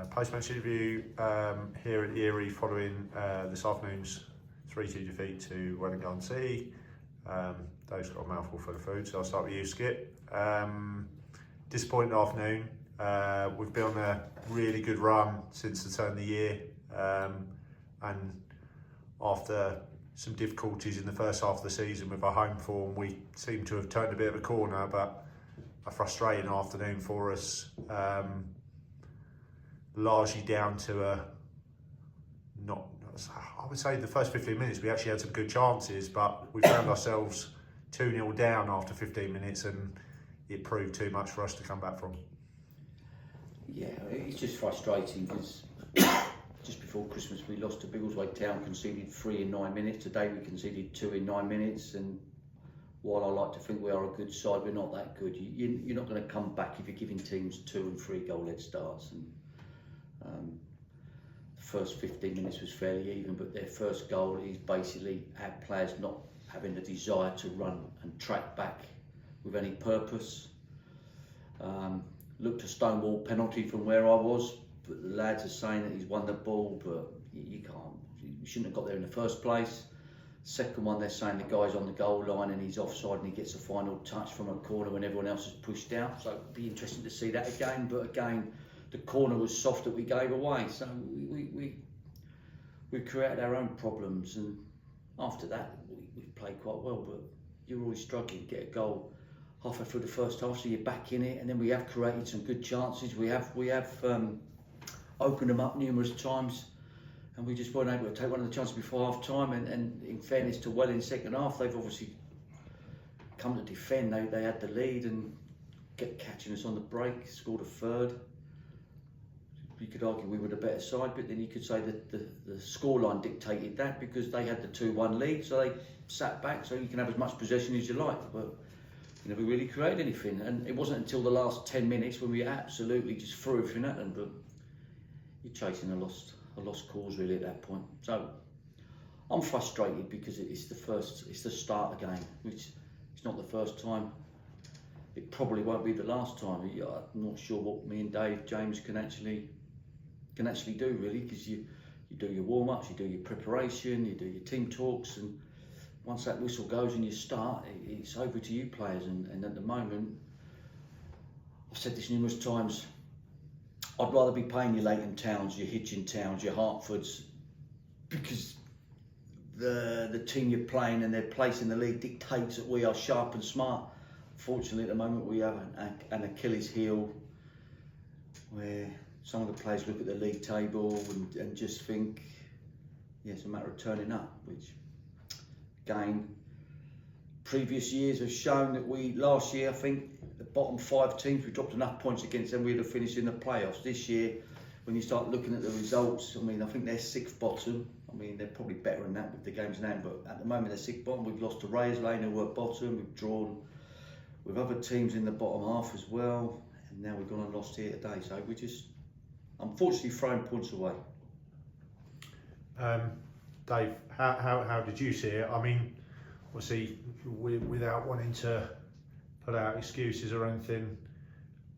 Post-match interview here at Erie following this afternoon's 3-2 defeat to Welwyn FC. Dave's got a mouthful full of food, so I'll start with you, Skip. Disappointing afternoon. We've been on a really good run since the turn of the year, and after some difficulties in the first half of the season with our home form, we seem to have turned a bit of a corner, but a frustrating afternoon for us. Largely down to I would say the first 15 minutes we actually had some good chances, but we found ourselves 2-0 down after 15 minutes and it proved too much for us to come back from. Yeah, it's just frustrating because just before Christmas we lost to Biggleswade Town, conceded 3 in 9 minutes. Today we conceded 2 in 9 minutes, and while I like to think we are a good side, we're not that good. You're not going to come back if you're giving teams 2 and 3 goal head starts. And the first 15 minutes was fairly even, but their first goal is basically our players not having the desire to run and track back with any purpose. Looked a stonewall penalty from where I was, but the lads are saying that he's won the ball, but you can't. You shouldn't have got there in the first place. Second one, they're saying the guy's on the goal line and he's offside and he gets a final touch from a corner when everyone else is pushed out. So it'd be interesting to see that again. But again, the corner was soft that we gave away. So we created our own problems, and after that we played quite well. But you're always struggling to get a goal halfway through the first half, so you're back in it. And then we have created some good chances. We have opened them up numerous times, and we just weren't able to take one of the chances before half time. And in fairness to Welwyn, second half, they've obviously come to defend. They had the lead and kept catching us on the break, scored a third. You could argue we were the better side, but then you could say that the scoreline dictated that because they had the 2-1 lead, so they sat back, so you can have as much possession as you like, but you never really created anything. And it wasn't until the last 10 minutes when we absolutely just threw everything at them, but you're chasing a lost cause really at that point. So I'm frustrated because it's the start again, which it's not the first time. It probably won't be the last time. I'm not sure what me and Dave James can actually do really, because you do your warm-ups, you do your preparation, you do your team talks, and once that whistle goes and you start, it's over to you players. And at the moment, I've said this numerous times, I'd rather be playing your Leighton Towns, your Hitchin Towns, your Hertfords, because the team you're playing and their place in the league dictates that we are sharp and smart. Fortunately, at the moment, we have an Achilles heel where some of the players look at the league table and just think, yeah, it's a matter of turning up, which, again, previous years have shown that last year, I think, the bottom 5 teams, we dropped enough points against them, we'd have finished in the playoffs. This year, when you start looking at the results, I mean, I think they're 6th bottom. I mean, they're probably better than that with the games now, but at the moment, they're 6th bottom. We've lost to Rayers Lane, who were bottom. We've drawn with other teams in the bottom half as well, and now we've gone and lost here today. So we're just, unfortunately, throwing points away. Dave, how did you see it? I mean, obviously, without wanting to put out excuses or anything,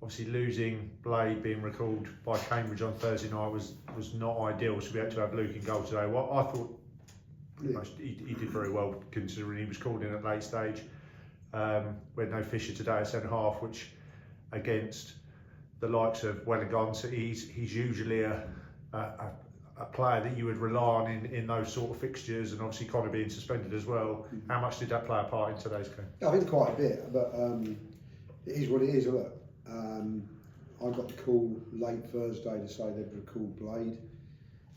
obviously losing Blade, being recalled by Cambridge on Thursday night was not ideal. So we had to have Luke in goal today. Well, I thought he did very well considering he was called in at late stage. We had no Fisher today at centre half, which against the likes of Welwyn, he's usually a player that you would rely on in those sort of fixtures, and obviously Connor being suspended as well. How much did that play a part in today's game? I think quite a bit, but it is what it is. Look, I got the call late Thursday to say they'd recalled Blade.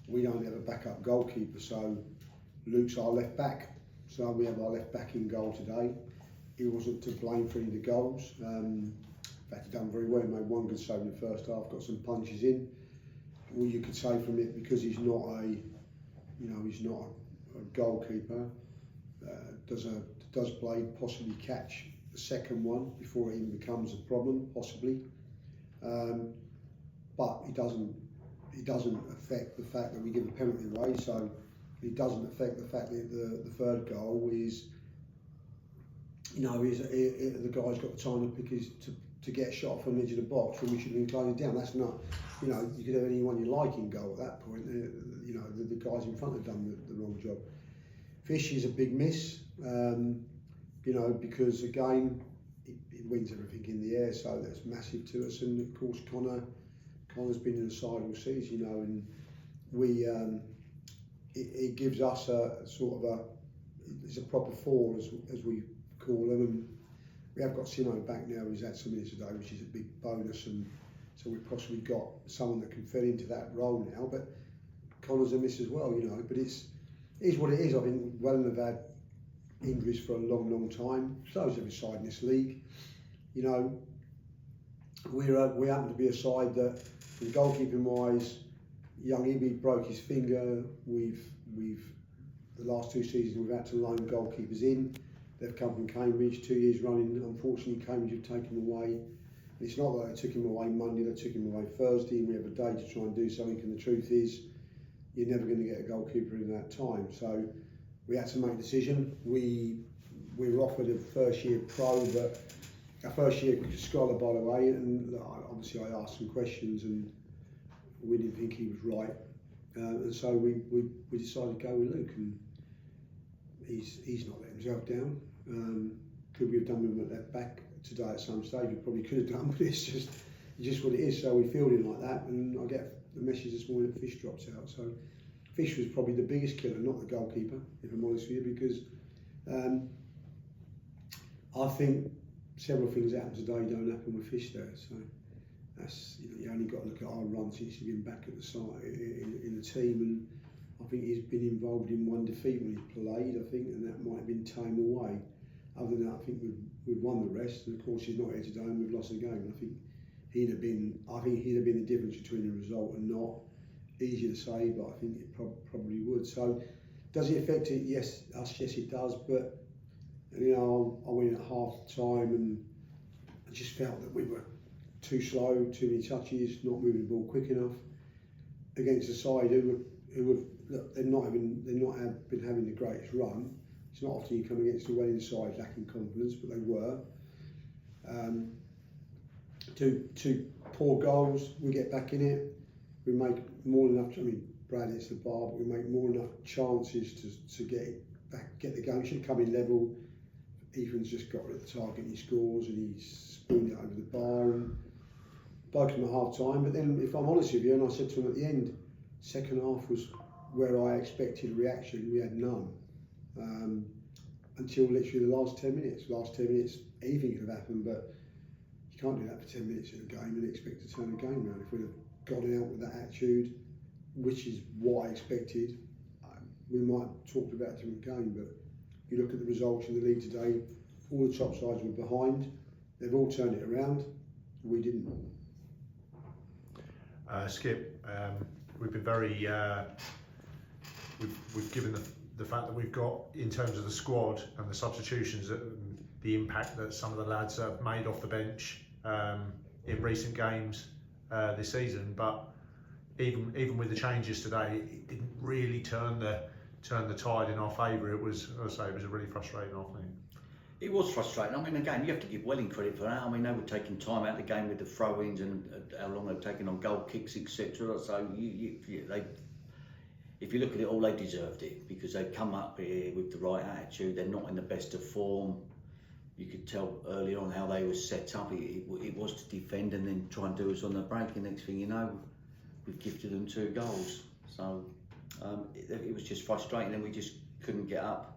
We don't have a backup goalkeeper, so Luke's our left back. So we have our left back in goal today. He wasn't to blame for any of the goals. In fact, he done very well. He made one good save in the first half, got some punches in. All you could say from it, because he's not a goalkeeper. Does Blade possibly catch the second one before it even becomes a problem? Possibly, but it doesn't affect the fact that we give a penalty away. So it doesn't affect the fact that the third goal is you know, the guy's got the time to pick to get a shot from the edge of the box when we should have been closing down. That's not, you know, you could have anyone you like in goal at that point. You know, the guys in front have done the wrong job. Fish is a big miss, you know, because again, it wins everything in the air, so that's massive to us. And of course, Connor's been in the side all season, you know, and we, it gives us a sort of it's a proper four as we call them, and we have got Simo back now who's had some minutes today, which is a big bonus, and so we've possibly got someone that can fit into that role now. But Connor's a miss as well, you know, but it is what it is. I think Welwyn have had injuries for a long time, so has every side in this league. You know, we happen to be a side that, from goalkeeping wise, young Ibby broke his finger. We've the last 2 seasons we've had to loan goalkeepers in. They've come from Cambridge 2 years running. Unfortunately, Cambridge have taken him away. And it's not that they took him away Monday, they took him away Thursday, and we have a day to try and do something. And the truth is, you're never going to get a goalkeeper in that time. So we had to make a decision. We were offered a first year pro, but our first year scholar, by the way, and obviously I asked some questions and we didn't think he was right. And so we decided to go with Luke, and he's not let himself down. Could we have done with him at left back today at some stage? We probably could have done, but it's just what it is. So we fielded him like that, and I get the message this morning that Fish drops out. So Fish was probably the biggest killer, not the goalkeeper, if I'm honest with you, because I think several things that happen today don't happen with Fish there. So that's, you know, you only got to look at our run since he's been back at the side in the team, and I think he's been involved in one defeat when he's played, I think, and that might have been time away. Other than that, I think we've won the rest, and of course he's not here today and we've lost the game. I think he'd have been the difference between the result and not. Easy to say, but I think it probably would. So does it affect it? Yes, yes it does, but you know, I went in at half time and I just felt that we were too slow, too many touches, not moving the ball quick enough against a side who look, they've not been having the greatest run. It's not often you come against a Welwyn side lacking confidence, but they were. Two poor goals. We get back in it. We make more than enough. I mean, Brad hits the bar, but we make more than enough chances to get it back, get the game. Should come in level. Ethan's just got rid of the target and he scores, and he's spooned it over the bar and broke him at half time. But then, if I'm honest with you, and I said to him at the end, second half was where I expected a reaction. We had none until literally the last 10 minutes. Last 10 minutes, anything could have happened, but you can't do that for 10 minutes in a game and expect to turn the game around. If we'd have gone out with that attitude, which is what I expected, we might have talked about a different game. But if you look at the results in the league today, all the top sides were behind. They've all turned it around. We didn't. Skip, we've been very, we've given the fact that we've got, in terms of the squad and the substitutions, the impact that some of the lads have made off the bench in recent games this season. But even with the changes today, it didn't really turn the tide in our favour. It was, as I say, it was a really frustrating afternoon. It was frustrating. I mean, again, you have to give Welwyn credit for that. I mean, they were taking time out of the game with the throw-ins and how long they've taken on goal kicks, etc. So if you look at it all, they deserved it, because they come up here with the right attitude. They're not in the best of form. You could tell early on how they were set up. It was to defend and then try and do us on the break. And next thing you know, we've gifted them 2 goals. So it was just frustrating, and we just couldn't get up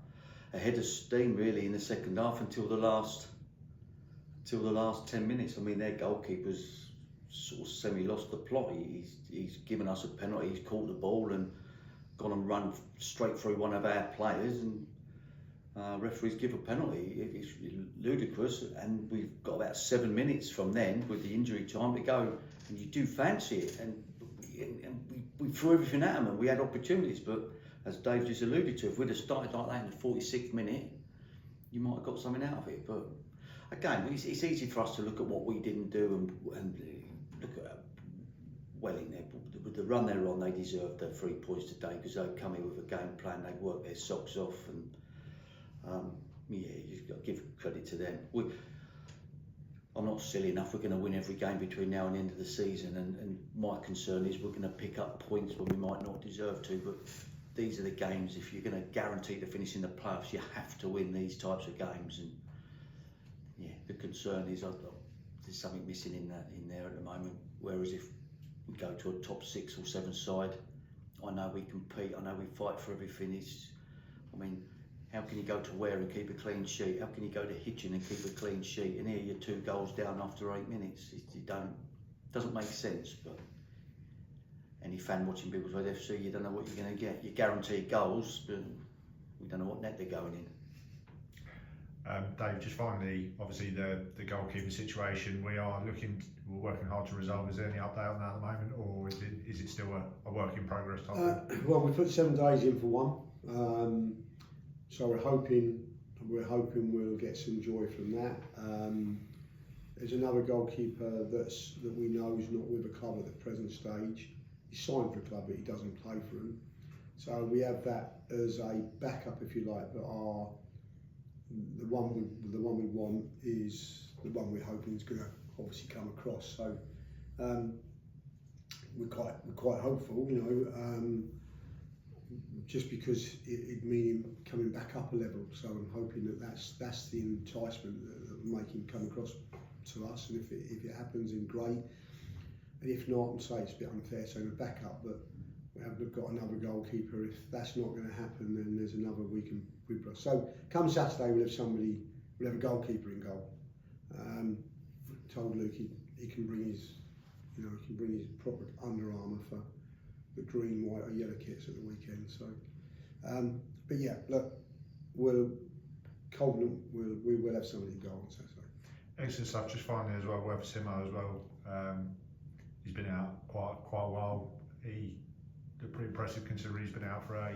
ahead of steam really in the second half until the last 10 minutes. I mean, their goalkeeper's sort of semi-lost the plot. He's given us a penalty. He's caught the ball and gone and run straight through one of our players, and referees give a penalty. It's ludicrous, and we've got about 7 minutes from then with the injury time to go, and you do fancy it, and we threw everything at them, and we had opportunities, but as Dave just alluded to, if we'd have started like that in the 46th minute, you might have got something out of it. But again, it's easy for us to look at what we didn't do and look at Welwyn there. With the run they're on, they deserved their 3 points today, because they've come in with a game plan. They worked their socks off, and yeah, you've got to give credit to them. I'm not silly enough. We're going to win every game between now and the end of the season, and my concern is we're going to pick up points when we might not deserve to. But these are the games. If you're going to guarantee to finish in the playoffs, you have to win these types of games. And yeah, the concern is there's something missing in there at the moment. Whereas if we go to a top 6 or 7 side, I know we compete. I know we fight for everything. How can you go to Ware and keep a clean sheet? How can you go to Hitchin and keep a clean sheet? And here you're 2 goals down after 8 minutes. Doesn't make sense. But any fan watching Biggleswade FC, you don't know what you're going to get. You guaranteed goals, but we don't know what net they're going in. Dave, just finally, obviously the goalkeeper situation, we're working hard to resolve. Is there any update on that at the moment, or is it still a work in progress type thing? Well, we put 7 days in for one, so we're hoping we'll get some joy from that. There's another goalkeeper that we know is not with a club at the present stage. He's signed for a club, but he doesn't play for him. So we have that as a backup, if you like. But the one we want is the one we're hoping is going to obviously come across. So we're quite hopeful, you know, just because it mean him coming back up a level. So I'm hoping that's the enticement that will make him come across to us. And if it happens, then great. And if not, and say it's a bit unfair saying a backup, but we've got another goalkeeper. If that's not going to happen, then there's another we can. So come Saturday, we'll have a goalkeeper in goal. Told Luke he can bring his proper Under Armour for the green, white, or yellow kits at the weekend. So, but yeah, look, we will have somebody in goal on Saturday. Excellent stuff. Just finally as well, Webb Simo as well. He's been out quite a while. Pretty impressive considering he's been out for a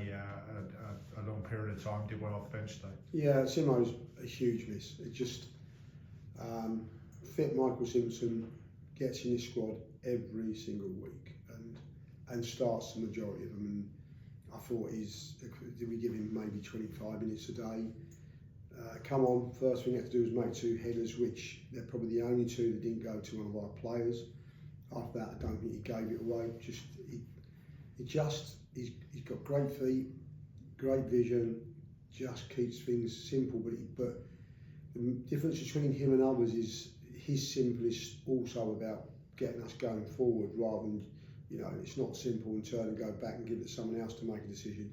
long period of time. Did well off the bench today. Yeah, Simo's a huge miss. It just fit Michael Simpson, gets in his squad every single week and starts the majority of them. And I thought did we give him maybe 25 minutes a day? Come on, first thing he had to do was make 2 headers, which they're probably the only 2 that didn't go to one of our players. After that, I don't think he gave it away. He's got great feet, great vision, just keeps things simple. But the difference between him and others is his simple is also about getting us going forward rather than, you know, it's not simple and turn and go back and give it to someone else to make a decision.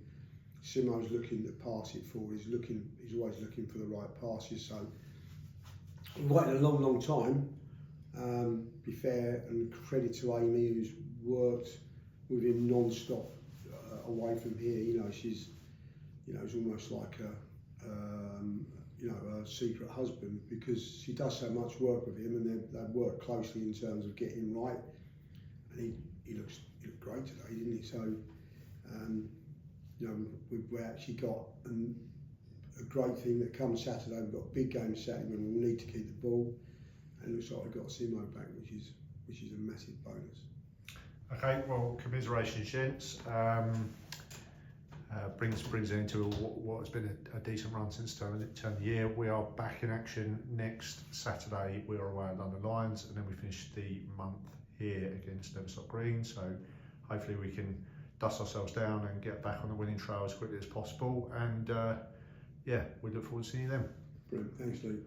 Simo's looking to pass it forward. He's always looking for the right passes. So we've waited a long time. Be fair and credit to Amy, who's worked with him non-stop away from here. You know, she's almost like a secret husband, because she does so much work with him, and they work closely in terms of getting him right. And he looked great today, didn't he? So we've actually got a great thing that comes Saturday. We've got a big game Saturday when we'll need to keep the ball, and it looks like we've got Simo back, which is a massive bonus. Okay, well, commiserations, gents. Brings it into what has been a decent run since turn of the year. We are back in action next Saturday. We are away at London Lions, and then we finish the month here against Neverstock Green. So hopefully we can dust ourselves down and get back on the winning trail as quickly as possible. And yeah, we look forward to seeing you then. Brilliant. Thanks, Luke.